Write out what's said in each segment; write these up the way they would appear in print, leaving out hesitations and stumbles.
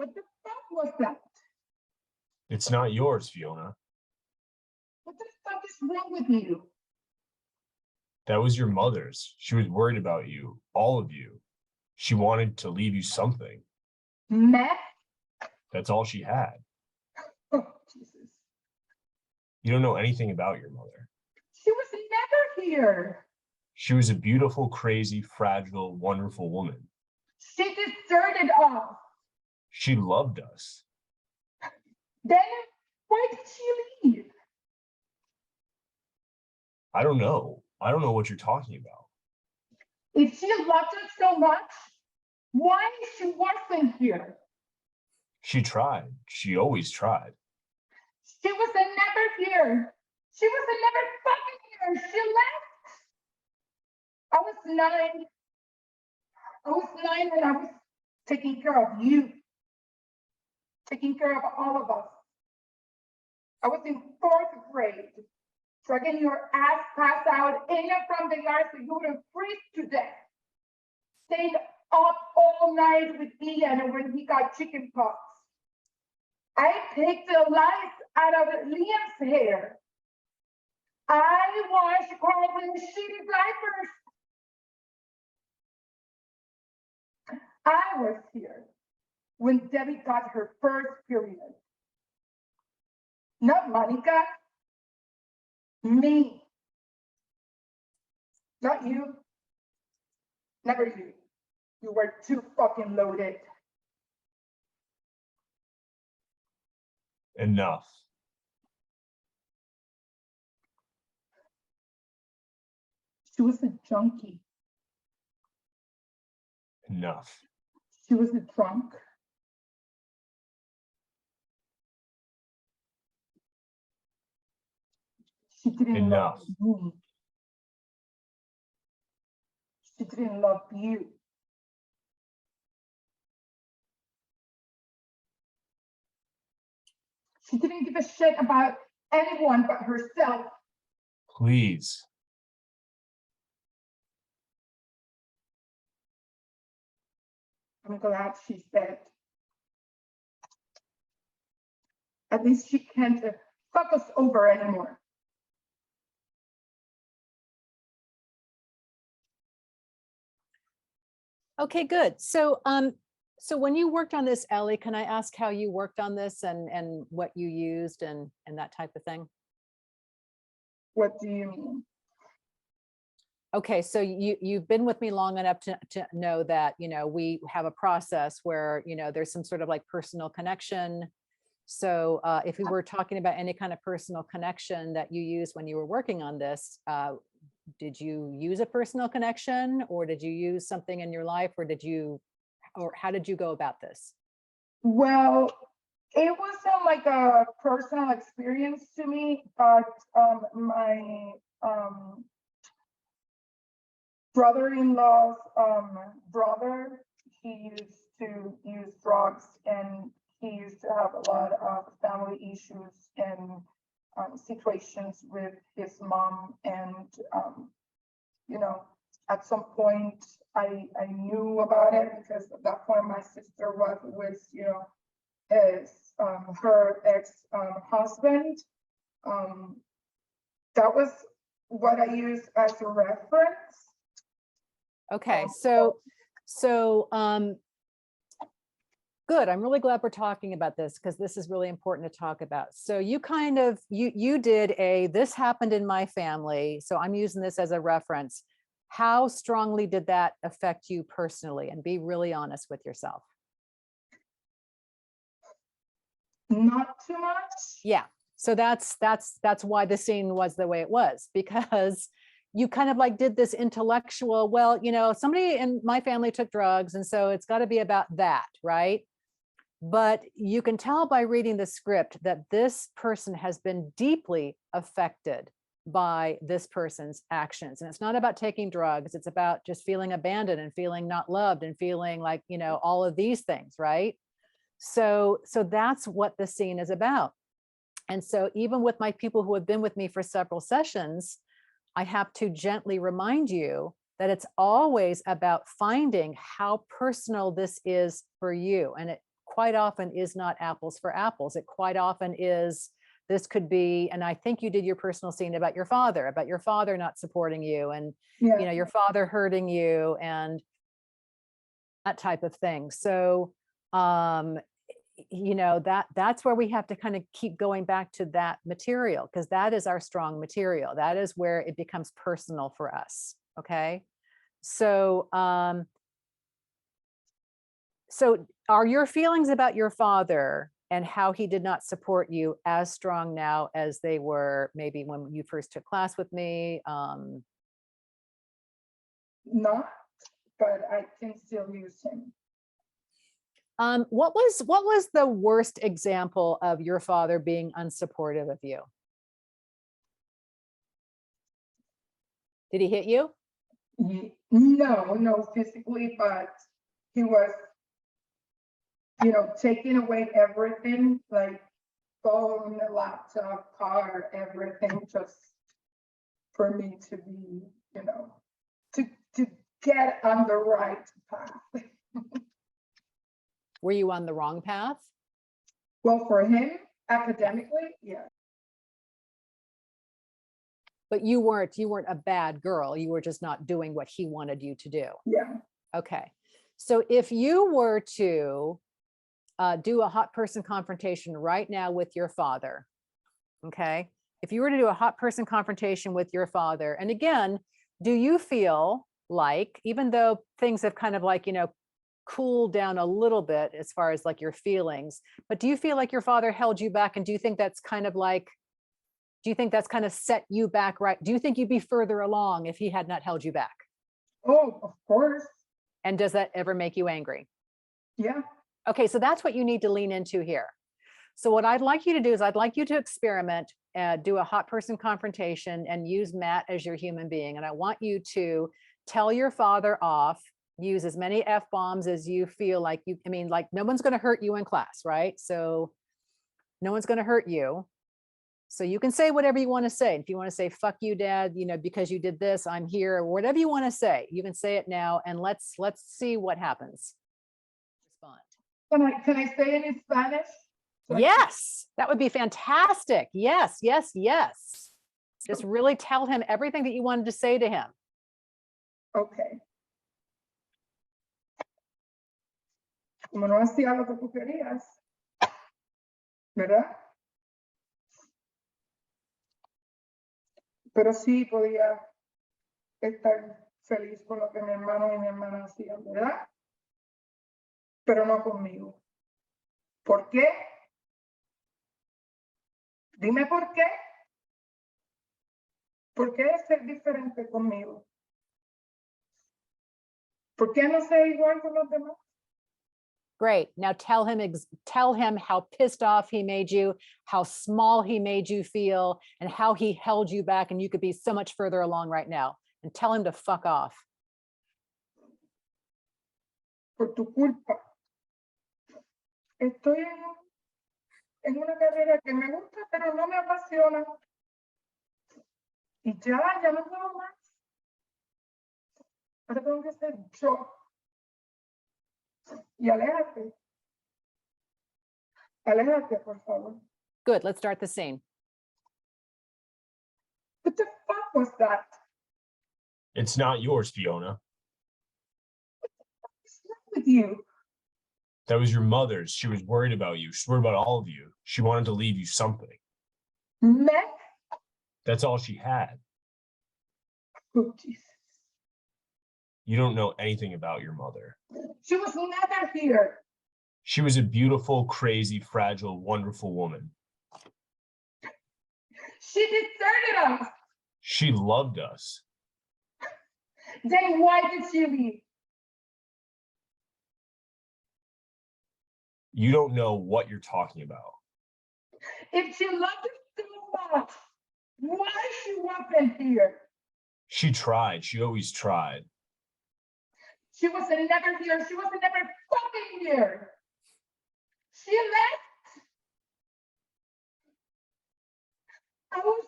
What the fuck was that? It's not yours, Fiona. What the fuck is wrong with you? That was your mother's. She was worried about you, all of you. She wanted to leave you something. Meth? That's all she had. Oh, Jesus. You don't know anything about your mother. She was never here. She was a beautiful, crazy, fragile, wonderful woman. She deserted us. She loved us. Then why did she leave? I don't know. I don't know what you're talking about. If she loved us so much, why she wasn't here? She tried. She always tried. She was never here. She was never fucking here. She left. I was 9. I was 9 and I was taking care of you. Taking care of all of us. I was in 4th grade, dragging your ass pass out in and from the yard so you wouldn't freeze to death. Staying up all night with Ian when he got chicken pox. I picked the lice out of Liam's hair. I washed Carlton's shitty diapers. I was here when Debbie got her first period. Not Monica. Me. Not you. Never you. You were too fucking loaded. Enough. She was a junkie. Enough. She was a drunk. She didn't Enough. love me. She didn't love you. She didn't give a shit about anyone but herself. Please. I'm glad she's dead. At least she can't fuck us over anymore. Okay, good. So when you worked on this, Ellie, can I ask how you worked on this and what you used and that type of thing? What do you mean? Okay, so you've been with me long enough to know that, you know, we have a process where, you know, there's some sort of like personal connection. So if we were talking about any kind of personal connection that you used when you were working on this, did you use a personal connection, or did you use something in your life, or how did you go about this? Well, it wasn't like a personal experience to me, but my brother-in-law's brother, he used to use drugs, and he used to have a lot of family issues and situations with his mom. And, you know, at some point I knew about it, because at that point my sister was with, you know, her ex-husband. That was what I used as a reference. Okay, good. I'm really glad we're talking about this, because this is really important to talk about. So you kind of, you did this happened in my family, so I'm using this as a reference. How strongly did that affect you personally? And be really honest with yourself. Not too much. Yeah, so that's why the scene was the way it was, because you kind of like did this intellectual, well, you know, somebody in my family took drugs, and so it's got to be about that, right? But you can tell by reading the script that this person has been deeply affected by this person's actions. And it's not about taking drugs. It's about just feeling abandoned and feeling not loved and feeling like, you know, all of these things, right? So that's what the scene is about. And so even with my people who have been with me for several sessions, I have to gently remind you that it's always about finding how personal this is for you. And it quite often is not apples for apples. It quite often is, this could be, and I think you did your personal scene about your father not supporting you, and Yeah. you know, your father hurting you and that type of thing. So you know, that's where we have to kind of keep going back to that material, because that is our strong material. That is where it becomes personal for us. Okay. So so are your feelings about your father and how he did not support you as strong now as they were maybe when you first took class with me? Not, but I can still use him. What was the worst example of your father being unsupportive of you? Did he hit you? No, physically, but he was, you know, taking away everything, like phone, laptop, car, everything, just for me to be, you know, to get on the right path. Were you on the wrong path? Well, for him, academically, yeah. But you weren't a bad girl. You were just not doing what he wanted you to do. Yeah. Okay. So if you were to do a hot person confrontation right now with your father, okay? If you were to do a hot person confrontation with your father, and again, do you feel like, even though things have kind of like, you know, cooled down a little bit as far as like your feelings, but do you feel like your father held you back? And do you think that's kind of like, do you think that's kind of set you back, right? Do you think you'd be further along if he had not held you back? Oh, of course. And does that ever make you angry? Yeah. Okay, so that's what you need to lean into here. So what I'd like you to do is I'd like you to experiment, do a hot person confrontation and use Matt as your human being. And I want you to tell your father off, use as many F-bombs as you feel like you, I mean, like no one's going to hurt you in class, right? So no one's going to hurt you. So you can say whatever you want to say. If you want to say, fuck you, dad, you know, because you did this, I'm here, or whatever you want to say, you can say it now, and let's see what happens. Respond. Can I say it in Spanish? Yes, that would be fantastic. Yes, yes, yes. Just really tell him everything that you wanted to say to him. Okay. Como no hacía lo que tú querías, ¿verdad? Pero sí podía estar feliz con lo que mi hermano y mi hermana hacían, ¿verdad? Pero no conmigo. ¿Por qué? Dime por qué. ¿Por qué es ser diferente conmigo? ¿Por qué no ser igual con los demás? Great. Now tell him how pissed off he made you, how small he made you feel, and how he held you back, and you could be so much further along right now. And tell him to fuck off. Por tu culpa. Estoy en una carrera que me gusta, pero no me apasiona. Y ya no puedo más. Ahora tengo que ser yo. Y aléjate. Aléjate, por favor. Good. Let's start the scene. What the fuck was that? It's not yours, Fiona. What's wrong with you? That was your mother's. She was worried about you. She worried about all of you. She wanted to leave you something. Meg? That's all she had. Oh, Jesus. You don't know anything about your mother. She was never here. She was a beautiful, crazy, fragile, wonderful woman. She deserted us. She loved us. Then why did she leave? You don't know what you're talking about. If she loved us so much, why she wasn't here? She tried. She always tried. She wasn't never here. She wasn't never fucking here. She left. I was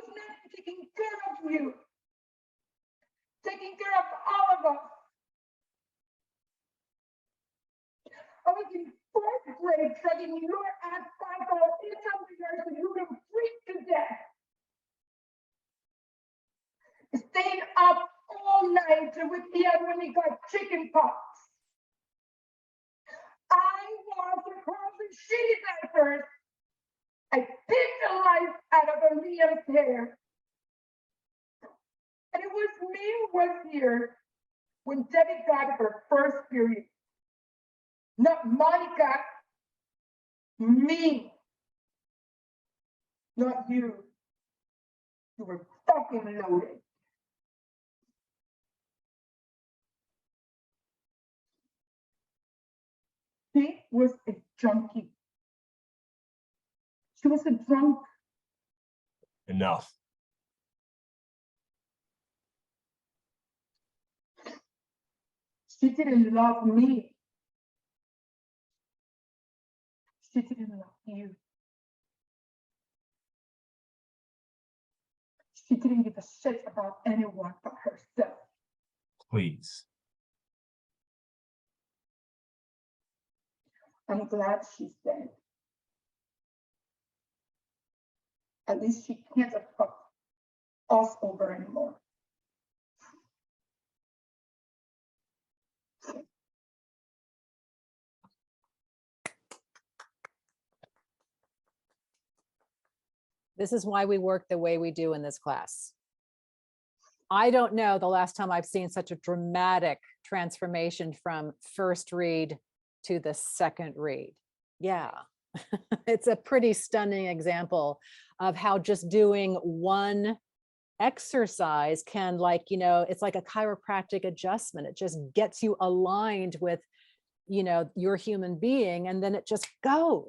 not taking care of you. Taking care of all of us. I was in fourth grade dragging your ass back out into the yard so you would have freaked to death. Staying up all night with Ian when he got chicken pox. I was across the shitty diapers. I bit the life out of Liam's hair. And it was me who was here when Debbie got her first period. Not Monica. Me. Not you. You were fucking loaded. She was a junkie. She was a drunk. Enough. She didn't love me. She didn't love you. She didn't give a shit about anyone but herself. Please. I'm glad she's dead. At least she can't have fucked us over anymore. This is why we work the way we do in this class. I don't know the last time I've seen such a dramatic transformation from first read to the second read. Yeah, it's a pretty stunning example of how just doing one exercise can, like, you know, it's like a chiropractic adjustment. It just gets you aligned with, you know, your human being, and then it just goes.